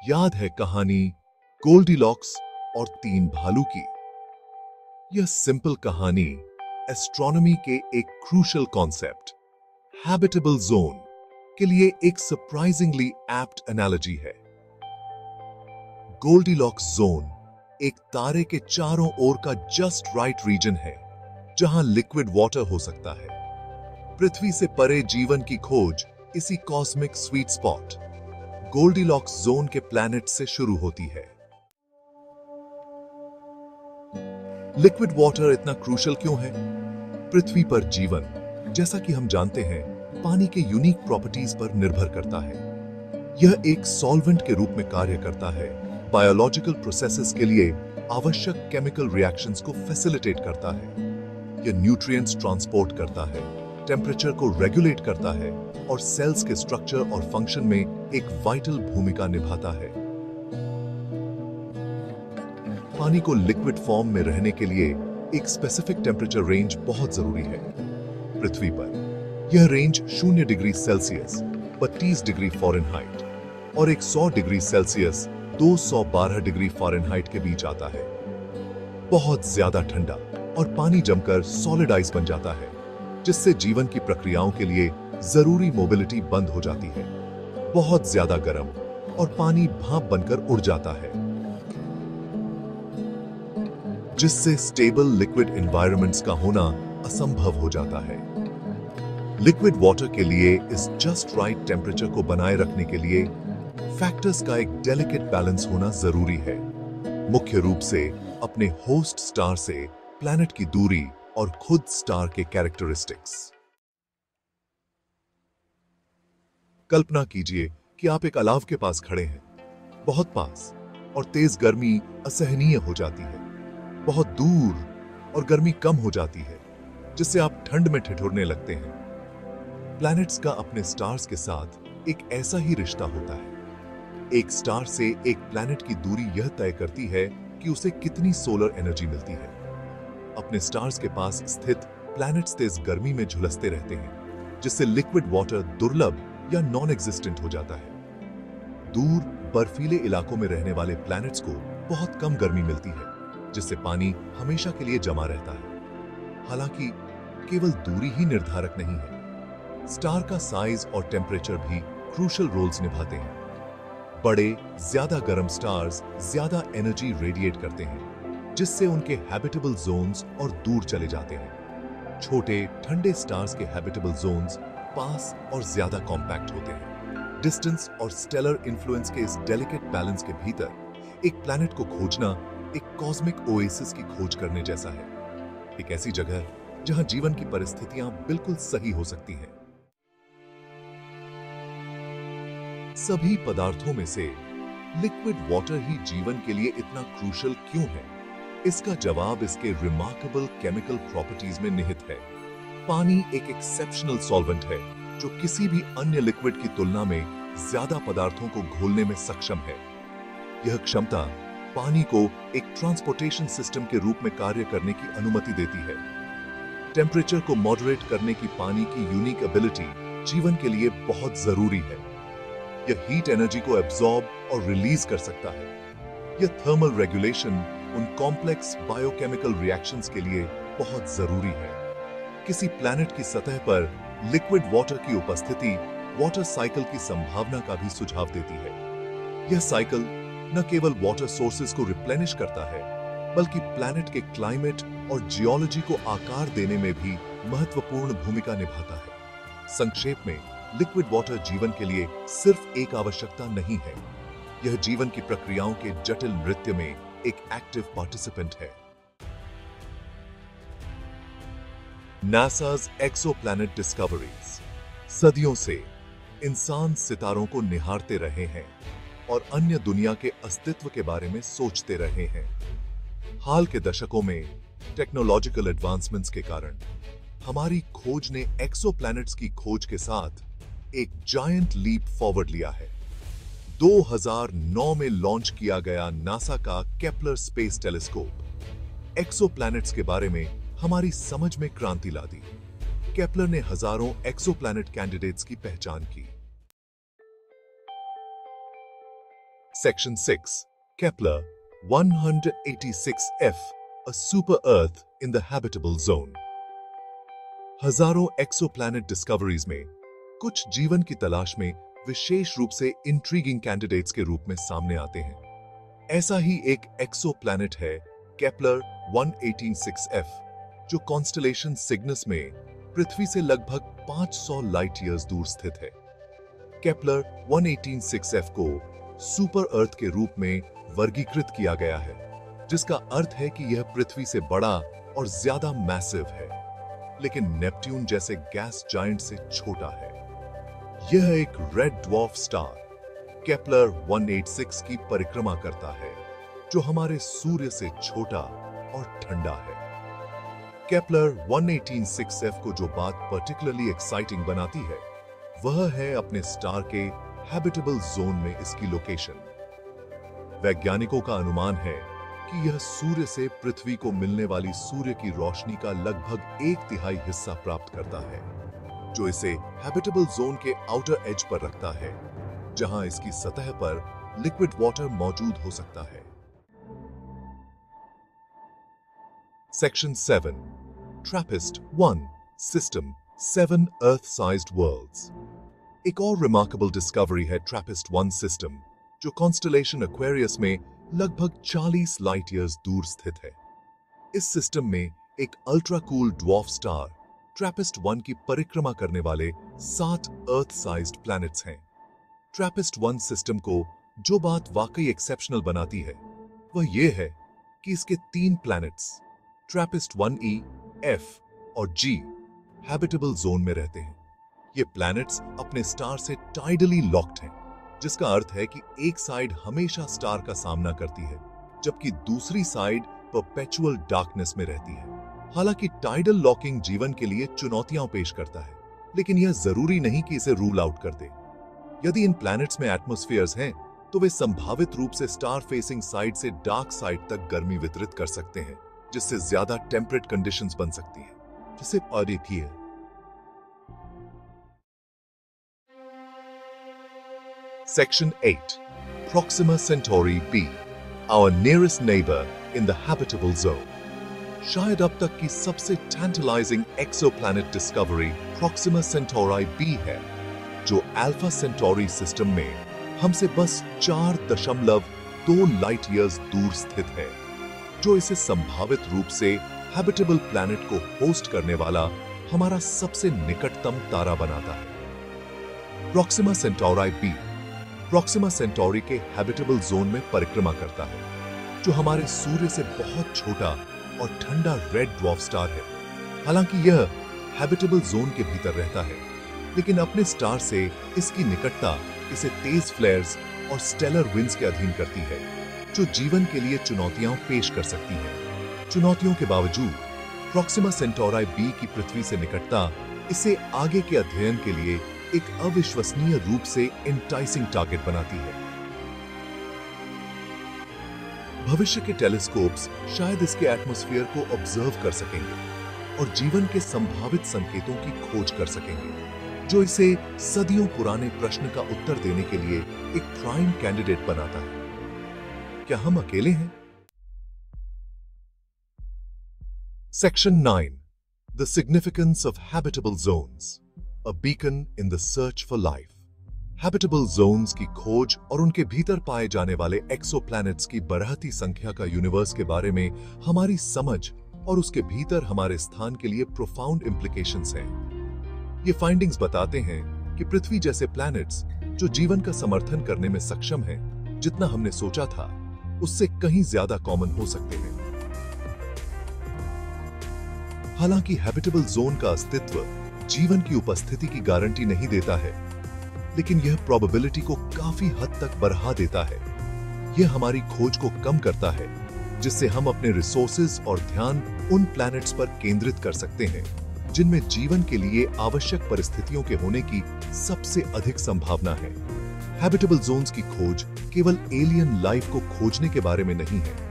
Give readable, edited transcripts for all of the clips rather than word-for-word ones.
याद है कहानी गोल्डीलॉक्स और तीन भालू की? यह सिंपल कहानी एस्ट्रोनॉमी के एक क्रूशल कॉन्सेप्ट हैबिटेबल जोन के लिए एक सरप्राइजिंगली एप्ट एनालॉजी है। गोल्डीलॉक्स जोन एक तारे के चारों ओर का जस्ट राइट रीजन है जहां लिक्विड वाटर हो सकता है। पृथ्वी से परे जीवन की खोज इसी cosmic sweet spot Goldilocks zone के प्लैनेट से शुरू होती है। लिक्विड वाटर इतना क्रूशल क्यों है? पृथ्वी पर जीवन, जैसा कि हम जानते हैं, पानी के यूनिक प्रॉपर्टीज पर निर्भर करता है। यह एक सॉल्वेंट के रूप में कार्य करता है, बायोलॉजिकल प्रोसेसेस के लिए आवश्यक केमिकल रिएक्शंस को फैसिलिटेट करता है। यह न्यूट्रिएंट्स ट्रांसपोर्ट करता है, टेम्परेचर को रेगुलेट करता है और सेल्स के स्ट्रक्चर और फंक्शन में एक वाइटल भूमिका निभाता है। पानी को लिक्विड फॉर्म में रहने के लिए एक स्पेसिफिक टेम्परेचर रेंज बहुत जरूरी है। पृथ्वी पर यह range 0 degree Celsius 32 degree Fahrenheit और 100 डिग्री सेल्सियस 212 डिग्री फ़ारेनहाइट के बीच आता है। बहुत ज्यादा ठंडा और पानी जमकर सॉलिड आइस बन जाता है, जिससे जीवन की प्रक्रियाओं के लिए जरूरी मोबिलिटी बंद हो जाती है। बहुत ज्यादा गर्म और पानी भाप बनकर उड़ जाता है, जिससे स्टेबल लिक्विड एनवायरनमेंट्स का होना असंभव हो जाता है। लिक्विड वाटर के लिए इस जस्ट राइट टेम्परेचर को बनाए रखने के लिए फैक्टर्स का एक डेलिकेट बैलेंस होना जरूरी है। मुख्य रूप से अपने होस्ट स्टार से प्लैनेट की दूरी और खुद स्टार के कैरेक्टरिस्टिक्स। कल्पना कीजिए कि आप एक अलाव के पास खड़े हैं, बहुत पास, और तेज गर्मी असहनीय हो जाती है। बहुत दूर और गर्मी कम हो जाती है, जिससे आप ठंड में ठिठुरने लगते हैं। प्लैनेट्स का अपने स्टार्स के साथ एक ऐसा ही रिश्ता होता है। एक स्टार से एक प्लैनेट की दूरी यह तय करती है कि उसे कितनी सोलर एनर्जी मिलती है। अपने स्टार्स के पास स्थित प्लैनेट्स तेज गर्मी में झुलसते रहते हैं, जिससे लिक्विड वाटर दुर्लभ या नॉन एग्जिस्टेंट हो जाता है। दूर बर्फीले इलाकों में रहने वाले प्लैनेट्स को बहुत कम गर्मी मिलती है, जिससे पानी हमेशा के लिए जमा रहता है। हालांकि केवल दूरी ही निर्धारक नहीं है, स्टार का साइज और टेम्परेचर भी क्रूशल रोल्स निभाते हैं। बड़े, ज्यादा गर्म स्टार्स ज्यादा एनर्जी रेडिएट करते हैं, जिससे उनके हैबिटेबल जोन्स और दूर चले जाते हैं। छोटे, ठंडे स्टार्स के हैबिटेबल जोन्स पास और ज्यादा कॉम्पैक्ट होते हैं। डिस्टेंस और स्टेलर इन्फ्लुएंस के इस डेलिकेट बैलेंस के भीतर एक प्लैनेट को खोजना एक कॉस्मिक ओएसिस की खोज करने जैसा है। एक ऐसी जगह जहां जीवन की परिस्थितियां बिल्कुल सही हो सकती हैं। सभी पदार्थों में से लिक्विड वाटर ही जीवन के लिए इतना क्रूशल क्यों है? इसका जवाब इसके रिमार्केबल केमिकल प्रॉपर्टीज में निहित है। पानी एक एक्सेप्शनल सॉल्वेंट है जो किसी भी अन्य लिक्विड की तुलना में ज्यादा पदार्थों को घोलने में सक्षम है। यह क्षमता पानी को एक ट्रांसपोर्टेशन सिस्टम के रूप में कार्य करने की अनुमति देती है। टेम्परेचर को मॉडरेट करने की पानी की यूनिक एबिलिटी जीवन के लिए बहुत जरूरी है। यह हीट एनर्जी को एब्जॉर्ब और रिलीज कर सकता है। यह थर्मल रेगुलेशन उन कॉम्प्लेक्स बायोकेमिकल रिएक्शंस के लिए बहुत जरूरी है। किसी प्लैनेट की सतह पर लिक्विड वाटर की उपस्थिति वाटर साइकिल की संभावना का भी सुझाव देती है। यह साइकिल न केवल वाटर सोर्सेज को रिप्लेनिश करता है, बल्कि प्लैनेट के क्लाइमेट और जियोलॉजी को आकार देने में भी महत्वपूर्ण भूमिका निभाता है। संक्षेप में, लिक्विड वाटर जीवन के लिए सिर्फ एक आवश्यकता नहीं है, यह जीवन की प्रक्रियाओं के जटिल नृत्य में एक एक्टिव पार्टिसिपेंट है। नासा's एक्सोप्लैनेट डिस्कवरीज सदियों से इंसान सितारों को निहारते रहे हैं और अन्य दुनिया के अस्तित्व के बारे में सोचते रहे हैं। हाल के दशकों में टेक्नोलॉजिकल एडवांसमेंट्स के कारण हमारी खोज ने एक्सोप्लैनेट्स की खोज के साथ एक जायंट लीप फॉरवर्ड लिया है। 2009 में लॉन्च किया गया नासा का केपलर स्पेस टेलीस्कोप एक्सोप्लैनेट्स के बारे में हमारी समझ में क्रांति ला दी। केपलर ने हजारों एक्सोप्लैनेट कैंडिडेट्स की पहचान की। Section 6, Kepler 186f, a super Earth in the habitable zone. हजारों एक्सोप्लैनेट डिस्कवरीज में कुछ जीवन की तलाश में विशेष रूप से इंट्रीगिंग कैंडिडेट्स के रूप में सामने आते हैं। ऐसा ही एक एक्सोप्लैनेट है केपलर 186f, जो कॉन्स्टलेशन सिग्नस में पृथ्वी से लगभग 500 लाइट ईयर्स दूर स्थित है। केपलर 186f को सुपर अर्थ के रूप में वर्गीकृत किया गया है, जिसका अर्थ है कि यह पृथ्वी से बड़ा और ज्यादा मैसिव है, लेकिन नेपट्यून जैसे गैस जायंट से छोटा है। यह एक रेड ड्वार्फ स्टार केपलर 186 की परिक्रमा करता है, जो हमारे सूर्य से छोटा और ठंडा है। केपलर 186f को जो बात पर्टिकुलरली एक्साइटिंग बनाती है वह है अपने स्टार के हैबिटेबल जोन में इसकी लोकेशन। वैज्ञानिकों का अनुमान है कि यह सूर्य से पृथ्वी को मिलने वाली सूर्य की रोशनी का लगभग 1/3 हिस्सा प्राप्त करता है, जो इसे हैबिटेबल जोन के आउटर एज पर रखता है, जहां इसकी सतह पर लिक्विड वाटर मौजूद हो सकता है। Section 7, TRAPPIST 1 system 7 earth sized worlds. एक और रिमार्केबल डिस्कवरी है ट्रैपिस्ट 1 सिस्टम, जो कॉन्स्टलेशन एक्वेरियस में लगभग 40 लाइट ईयर्स दूर स्थित है। इस सिस्टम में एक ultra cool dwarf star Trappist 1 की परिक्रमा करने वाले 7 अर्थ-साइज्ड प्लैनेट्स हैं। ट्रैपिस्ट 1 सिस्टम को जो बात वाकई एक्सेप्शनल बनाती है वह यह है कि इसके 3 प्लैनेट्स ट्रैपिस्ट 1e, F और G हैबिटेबल जोन में रहते हैं। ये प्लैनेट्स अपने स्टार से टाइडली लॉक्ड हैं, जिसका अर्थ है कि एक साइड हमेशा स्टार का सामना करती है, जबकि दूसरी साइड परपेचुअल डार्कनेस में रहती है। हालांकि टाइडल लॉकिंग जीवन के लिए चुनौतियां पेश करता है, लेकिन यह जरूरी नहीं कि इसे रूल आउट कर दे। यदि इन प्लैनेट्स में एटमॉस्फेयर्स हैं, तो वे संभावित रूप से स्टार फेसिंग साइड से डार्क साइड तक गर्मी वितरित कर सकते हैं, जिससे ज्यादा टेम्परेट कंडीशंस बन सकती हैं, जिसे पर्डिफियर। Section 8, Proxima Centauri b, our nearest neighbor in the habitable zone. शायद अब तक की सबसे tantalizing exoplanet discovery Proxima Centauri b है, जो Alpha Centauri सिस्टम में हमसे बस 4.2 लाइट ईयर्स दूर स्थित है, जो इसे संभावित रूप से हैबिटेबल प्लैनेट को होस्ट करने वाला हमारा सबसे निकटतम तारा बनाता है। Proxima Centauri b Proxima Centauri के हैबिटेबल जोन में परिक्रमा करता है, जो हमारे सूर्य से बहुत छोटा और ठंडा रेड ड्वार्फ स्टार है। हालांकि यह हैबिटेबल जोन के भीतर रहता है, लेकिन अपने स्टार से इसकी निकटता इसे तेज फ्लेयर्स और स्टेलर विंड्स के अधीन करती है, जो जीवन के लिए चुनौतियां पेश कर सकती हैं। चुनौतियों के बावजूद प्रॉक्सिमा सेंटोरी बी की पृथ्वी से निकटता इसे आगे के अध्ययन के लिए एक अविश्वसनीय रूप से इंटाइसिंग टारगेट बनाती है। भविष्य के टेलीस्कोप्स शायद इसके एटमॉस्फेयर को ऑब्जर्व कर सकेंगे और जीवन के संभावित संकेतों की खोज कर सकेंगे, जो इसे सदियों पुराने प्रश्न का उत्तर देने के लिए एक प्राइम कैंडिडेट बनाता है। क्या हम अकेले हैं? Section 9, the significance of habitable zones, A beacon in the search for life. Habitable zones की खोज और उनके भीतर पाए जाने वाले एक्सोप्लैनेट्स की बढ़ती संख्या का यूनिवर्स के बारे में हमारी समझ और उसके भीतर हमारे स्थान के लिए प्रोफाउंड इंप्लीकेशंस हैं। ये फाइंडिंग्स बताते हैं कि पृथ्वी जैसे प्लैनेट्स जो जीवन का समर्थन करने में सक्षम हैं, जितना हमने सोचा था उससे कहीं ज्यादा कॉमन हो सकते हैं। हालांकि हैबिटेबल जोन का अस्तित्व जीवन की उपस्थिति की गारंटी नहीं देता है, लेकिन यह प्रोबेबिलिटी को काफी हद तक बढ़ा देता है। यह हमारी खोज को कम करता है, जिससे हम अपने रिसोर्सेज और ध्यान उन प्लैनेट्स पर केंद्रित कर सकते हैं जिनमें जीवन के लिए आवश्यक परिस्थितियों के होने की सबसे अधिक संभावना है। हैबिटेबल जोन्स की खोज केवल एलियन लाइफ को खोजने के बारे में नहीं है,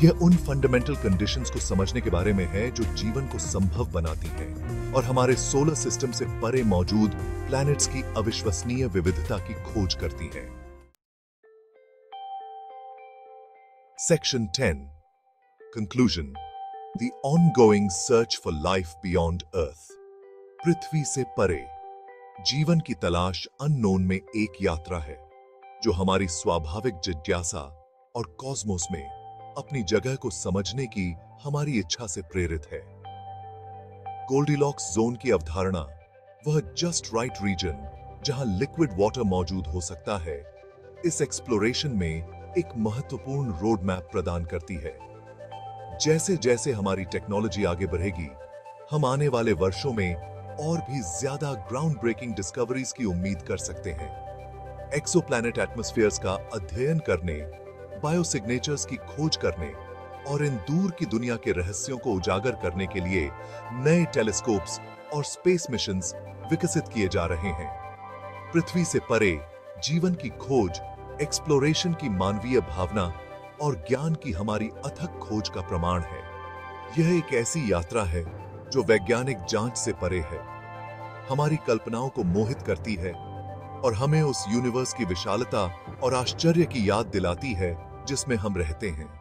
यह उन फंडामेंटल कंडीशंस को समझने के बारे में है जो जीवन को संभव बनाती है और हमारे सोलर सिस्टम से परे मौजूद प्लैनेट्स की अविश्वसनीय विविधता की खोज करती है। Section 10. Conclusion. The ongoing search for life beyond Earth. पृथ्वी से परे जीवन की तलाश अननोन में एक यात्रा है जो हमारी स्वाभाविक जिज्ञासा और कॉस्मोस में अपनी जगह को समझने की हमारी इच्छा से प्रेरित है। गोल्डीलॉक्स जोन की अवधारणा, वह जस्ट राइट रीजन जहां लिक्विड वाटर मौजूद हो सकता है, इस एक्सप्लोरेशन में एक महत्वपूर्ण रोड मैप प्रदान करती है। जैसे जैसे हमारी टेक्नोलॉजी आगे बढ़ेगी, हम आने वाले वर्षों में और भी ज्यादा ग्राउंड ब्रेकिंग डिस्कवरीज की उम्मीद कर सकते हैं। एक्सोप्लैनेट एटमॉस्फेयर्स का अध्ययन करने, बायोसिग्नेचर्स की खोज करने और इन दूर की दुनिया के रहस्यों को उजागर करने के लिए नए टेलीस्कोप्स और स्पेस मिशंस विकसित किए जा रहे हैं। पृथ्वी से परे जीवन की खोज एक्सप्लोरेशन की मानवीय भावना और ज्ञान की हमारी अथक खोज का प्रमाण है। यह एक ऐसी यात्रा है जो वैज्ञानिक जांच से परे है, हमारी कल्पनाओं को मोहित करती है और हमें उस यूनिवर्स की विशालता और आश्चर्य की याद दिलाती है जिसमें हम रहते हैं।